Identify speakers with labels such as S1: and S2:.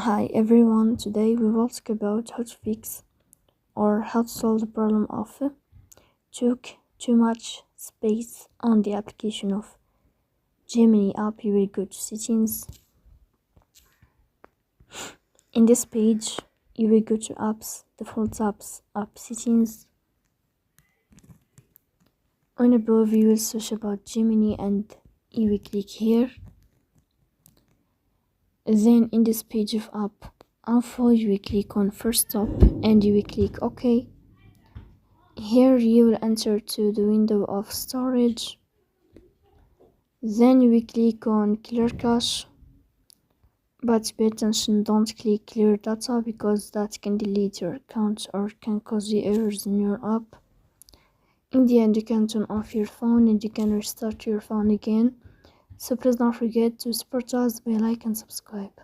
S1: Hi everyone, today we will talk about how to fix or how to solve the problem of took too much space on the application of Gemini app. You will go to settings. In this page, you will go to apps, default apps, app settings. On above, you will search about Gemini and you will click here. Then in this page of app info, you will click on first stop and you will click OK. Here you will enter to the window of storage. Then you will click on clear cache, but pay attention, don't click clear data because that can delete your account or can cause you errors in your app. In the end, you can turn off your phone and you can restart your phone again. So please don't forget to support us by like and subscribe.